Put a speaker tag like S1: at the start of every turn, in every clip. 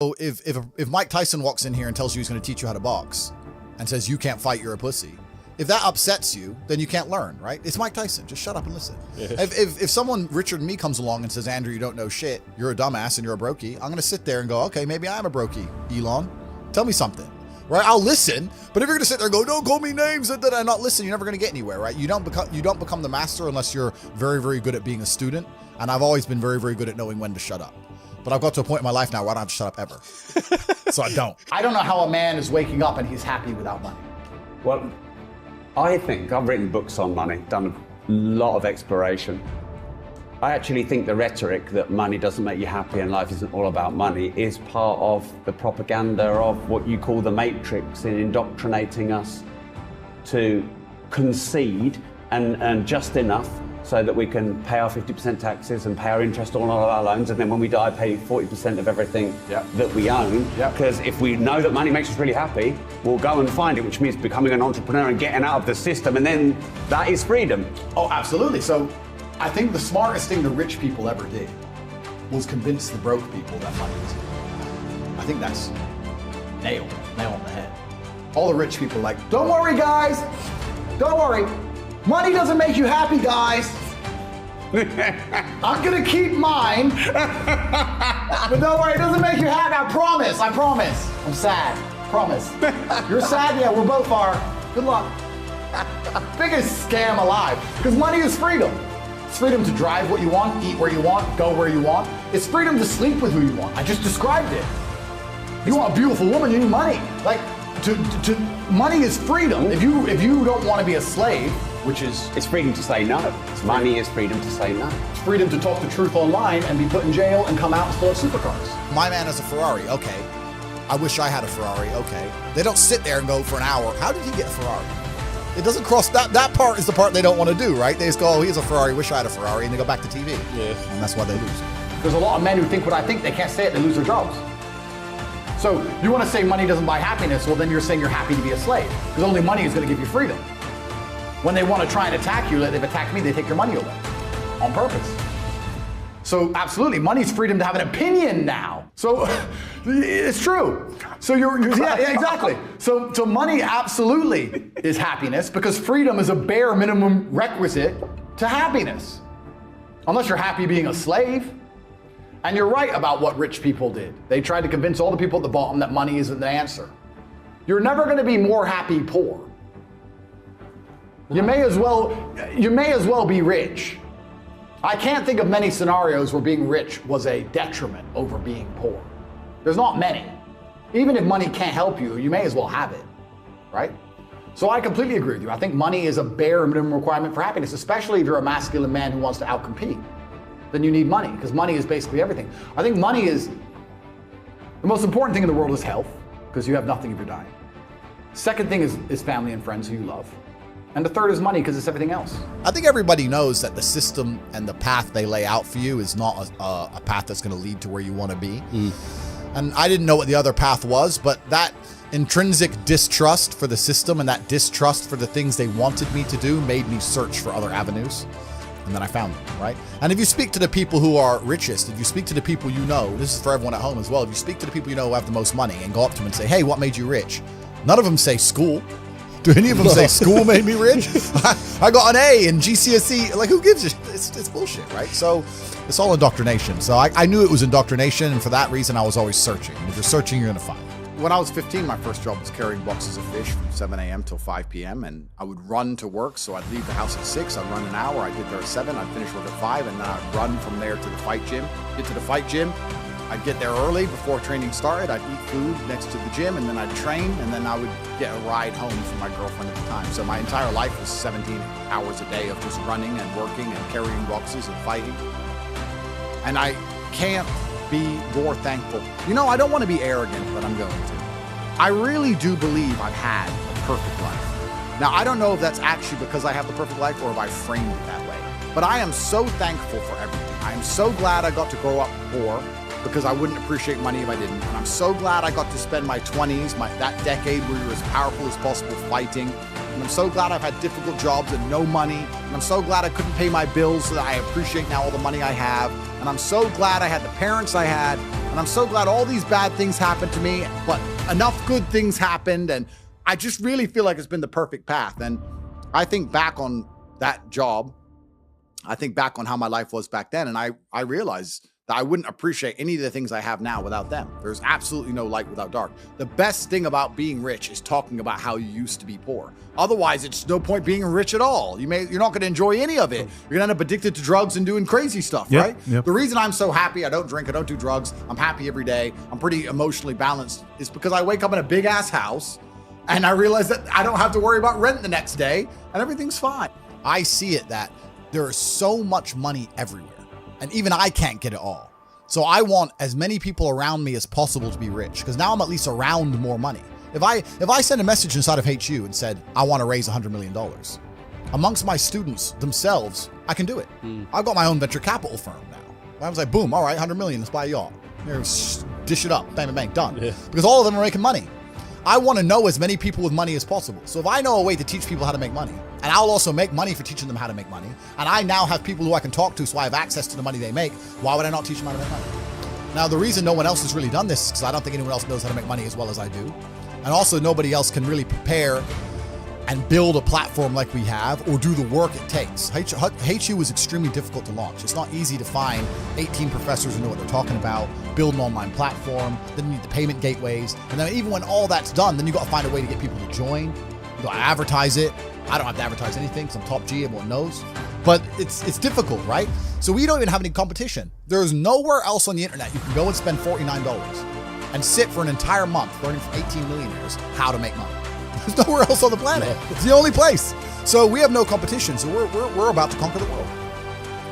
S1: So if Mike Tyson walks in here and tells you he's going to teach you how to box and says you can't fight, you're a pussy, if that upsets you, then you can't learn, right? It's Mike Tyson. Just shut up and listen. Yeah. If someone Richard and me comes along and says, Andrew, you don't know shit, you're a dumbass and you're a brokey, I'm going to sit there and go, okay, maybe I am a brokey, Elon. Tell me something, right? I'll listen. But if you're going to sit there and go, don't call me names and not listen, you're never going to get anywhere, right? You don't become the master unless you're very, very good at being a student. And I've always been very, very good at knowing when to shut up. But I've got to a point in my life now where I don't have to shut up ever. So I don't.
S2: I don't know how a man is waking up and he's happy without money.
S3: Well, I think I've written books on money, done a lot of exploration. I actually think the rhetoric that money doesn't make you happy and life isn't all about money is part of the propaganda of what you call the matrix in indoctrinating us to concede and earn just enough so that we can pay our 50% taxes and pay our interest on all of our loans, and then when we die, pay 40% of everything that we own. Because if we know that money makes us really happy, we'll go and find it, which means becoming an entrepreneur and getting out of the system, and then that is freedom.
S2: Oh, absolutely. So I think the smartest thing the rich people ever did was convince the broke people that money was good. I think that's nail on the head. All the rich people are like, don't worry, guys. Don't worry. Money doesn't make you happy, guys. I'm gonna keep mine. But don't worry, it doesn't make you happy. I promise. I'm sad. Promise. You're sad? Yeah, we both are. Good luck. Biggest scam alive. Because money is freedom. It's freedom to drive what you want, eat where you want, go where you want. It's freedom to sleep with who you want. I just described it. You want a beautiful woman, you need money. Like, money is freedom. If you don't want to be a slave, which is...
S3: It's freedom to say no. Money is freedom to say no.
S2: It's freedom to talk the truth online and be put in jail and come out and still have supercars.
S1: My man has a Ferrari, okay. I wish I had a Ferrari, okay. They don't sit there and go for an hour, how did he get a Ferrari? It doesn't cross, that part is the part they don't want to do, right? They just go, oh, he has a Ferrari, wish I had a Ferrari, and they go back to TV. Yeah. And that's why they lose.
S2: There's a lot of men who think what I think, they can't say it, they lose their jobs. So you want to say money doesn't buy happiness, well then you're saying you're happy to be a slave. Because only money is going to give you freedom. When they want to try and attack you, like they've attacked me, they take your money away. On purpose. So absolutely, money's freedom to have an opinion now. So it's true. So yeah, exactly. So money absolutely is happiness because freedom is a bare minimum requisite to happiness. Unless you're happy being a slave. And you're right about what rich people did. They tried to convince all the people at the bottom that money isn't the answer. You're never going to be more happy poor. You may as well be rich. I can't think of many scenarios where being rich was a detriment over being poor. There's not many. Even if money can't help you, you may as well have it, right? So I completely agree with you. I think money is a bare minimum requirement for happiness, especially if you're a masculine man who wants to outcompete. Then you need money, because money is basically everything. I think money is, the most important thing in the world is health, because you have nothing if you're dying. Second thing is family and friends who you love. And the third is money, because it's everything else.
S1: I think everybody knows that the system and the path they lay out for you is not a path that's going to lead to where you want to be. And I didn't know what the other path was, but that intrinsic distrust for the system and that distrust for the things they wanted me to do made me search for other avenues. And then I found them, right? And if you speak to the people who are richest, if you speak to the people you know, this is for everyone at home as well, if you speak to the people you know who have the most money and go up to them and say, hey, what made you rich? None of them say school. Do any of them say school made me rich? I got an A in GCSE. Like, who gives a shit? It's bullshit, right? So it's all indoctrination. So I knew it was indoctrination, and for that reason, I was always searching. And if you're searching, you're going to find. When I was 15, my first job was carrying boxes of fish from 7 a.m. till 5 p.m. And I would run to work. So I'd leave the house at 6. I'd run an hour. I'd get there at 7. I'd finish work at 5. And then I'd run from there to the fight gym. Get to the fight gym. I'd get there early before training started. I'd eat food next to the gym, and then I'd train, and then I would get a ride home from my girlfriend at the time. So my entire life was 17 hours a day of just running and working and carrying boxes and fighting. And I can't be more thankful. You know, I don't want to be arrogant, but I'm going to. I really do believe I've had a perfect life. Now, I don't know if that's actually because I have the perfect life or if I framed it that way, but I am so thankful for everything. I am so glad I got to grow up poor, because I wouldn't appreciate money if I didn't. And I'm so glad I got to spend my 20s, that decade where you're as powerful as possible fighting. And I'm so glad I've had difficult jobs and no money. And I'm so glad I couldn't pay my bills so that I appreciate now all the money I have. And I'm so glad I had the parents I had. And
S2: And I'm so glad all these bad things happened to me, but enough good things happened. And I just really feel like it's been the perfect path. And I think back on that job, I think back on how my life was back then. And I realized that I wouldn't appreciate any of the things I have now without them. There's absolutely no light without dark. The best thing about being rich is talking about how you used to be poor. Otherwise, it's no point being rich at all. You're not going to enjoy any of it. You're going to end up addicted to drugs and doing crazy stuff, right?
S4: Yep.
S2: The reason I'm so happy, I don't drink, I don't do drugs, I'm happy every day, I'm pretty emotionally balanced, is because I wake up in a big ass house and I realize that I don't have to worry about rent the next day and everything's fine.
S1: I see it that there is so much money everywhere, and even I can't get it all. So I want as many people around me as possible to be rich, because now I'm at least around more money. If I send a message inside of HU and said, I want to raise $100 million, amongst my students themselves, I can do it. I've got my own venture capital firm now. I was like, boom, all right, $100 million, let's buy a yacht. Here, dish it up, bang, bang, bang, done. Yeah. Because all of them are making money. I want to know as many people with money as possible. So if I know a way to teach people how to make money, and I'll also make money for teaching them how to make money, and I now have people who I can talk to, so I have access to the money they make, why would I not teach them how to make money? Now, the reason no one else has really done this is because I don't think anyone else knows how to make money as well as I do. And also, nobody else can really prepare and build a platform like we have or do the work it takes. HU is extremely difficult to launch. It's not easy to find 18 professors who know what they're talking about, build an online platform, then you need the payment gateways. And then even when all that's done, then you got to find a way to get people to join. You got to advertise it. I don't have to advertise anything because I'm top G, everyone knows. But it's difficult, right? So we don't even have any competition. There's nowhere else on the internet you can go and spend $49 and sit for an entire month learning from 18 millionaires how to make money. There's nowhere else on the planet. It's the only place. So we have no competition. So we're about to conquer the world.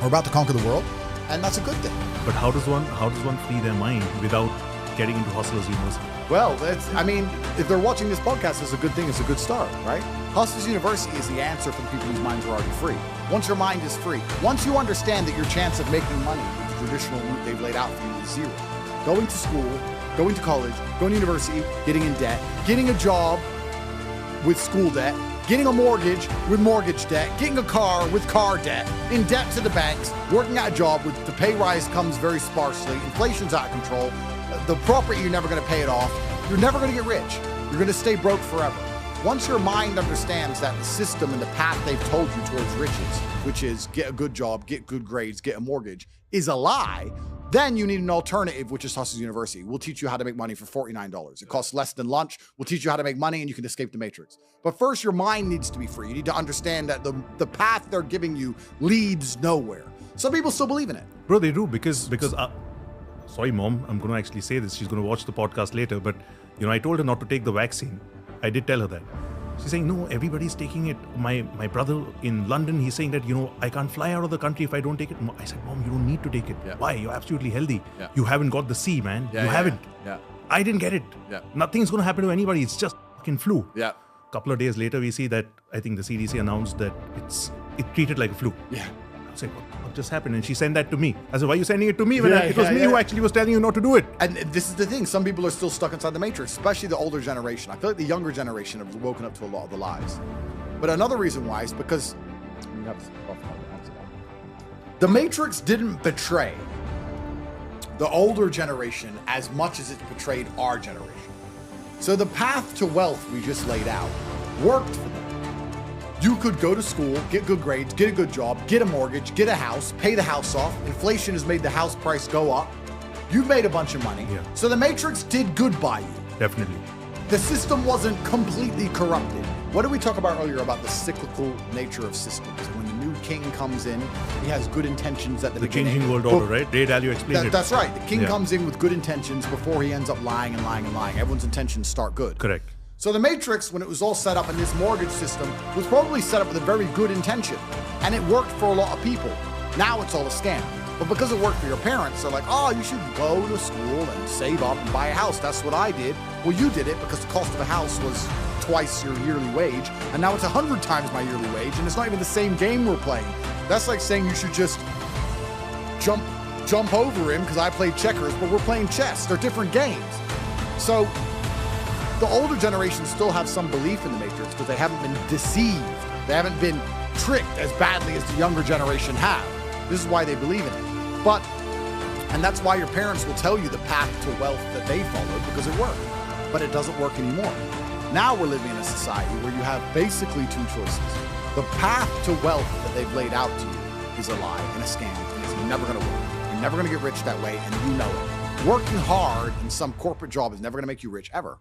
S1: We're about to conquer the world, and that's a good thing.
S4: But how does one free their mind without getting into Hustlers University?
S2: Well, if they're watching this podcast, it's a good thing. It's a good start, right? Hustlers University is the answer for the people whose minds are already free. Once your mind is free, once you understand that your chance of making money with the traditional route they've laid out for you is zero. Going to school, going to college, going to university, getting in debt, getting a job with school debt, getting a mortgage with mortgage debt, getting a car with car debt, in debt to the banks, working at a job with the pay rise comes very sparsely, inflation's out of control, the property, you're never going to pay it off, you're never going to get rich, you're going to stay broke forever. Once your mind understands that the system and the path they've told you towards riches, which is get a good job, get good grades, get a mortgage, is a lie, then you need an alternative, which is Hustlers University. We'll teach you how to make money for $49. It costs less than lunch. We'll teach you how to make money and you can escape the matrix. But first, your mind needs to be free. You need to understand that the path they're giving you leads nowhere. Some people still believe in it.
S4: Bro, they do because sorry, Mom, I'm going to actually say this. She's going to watch the podcast later. But, I told her not to take the vaccine. I did tell her that. She's saying, no, everybody's taking it. My brother in London, he's saying that, I can't fly out of the country if I don't take it. I said, Mom, you don't need to take it. Yeah. Why? You're absolutely healthy. Yeah. You haven't got the C, man. You haven't. Yeah. I didn't get it. Yeah. Nothing's going to happen to anybody. It's just fucking flu. Yeah. A couple of days later, we see that I think the CDC announced that it's treated like a flu. Yeah. I was like, what just happened? And she sent that to me. I said, why are you sending it to me when it was me who actually was telling you not to do it?
S2: And this is the thing. Some people are still stuck inside the matrix, especially the older generation. I feel like the younger generation have woken up to a lot of the lies. But another reason why is because the matrix didn't betray the older generation as much as it betrayed our generation. So the path to wealth we just laid out worked for them. You could go to school, get good grades, get a good job, get a mortgage, get a house, pay the house off. Inflation has made the house price go up. You've made a bunch of money. Yeah. So the matrix did good by you.
S4: Definitely.
S2: The system wasn't completely corrupted. What did we talk about earlier about the cyclical nature of systems? When the new king comes in, he has good intentions at the beginning.
S4: The changing world order, right? Ray Dalio explained it.
S2: That's right. The king comes in with good intentions before he ends up lying and lying and lying. Everyone's intentions start good.
S4: Correct.
S2: So the Matrix, when it was all set up in this mortgage system, was probably set up with a very good intention. And it worked for a lot of people. Now it's all a scam. But because it worked for your parents, they're like, oh, you should go to school and save up and buy a house. That's what I did. Well, you did it because the cost of a house was twice your yearly wage. And now it's 100 times my yearly wage. And it's not even the same game we're playing. That's like saying you should just jump over him because I played checkers, but we're playing chess. They're different games. So the older generations still have some belief in the Matrix because they haven't been deceived. They haven't been tricked as badly as the younger generation have. This is why they believe in it. But
S1: And that's why your parents will tell you the path to wealth that they followed, because it worked. But it doesn't work anymore. Now we're living in a society where you have basically two choices. The path to wealth that they've laid out to you is a lie and a scam, and it's never going to work. You're never going to get rich that way, and you know it. Working hard in some corporate job is never going to make you rich, ever.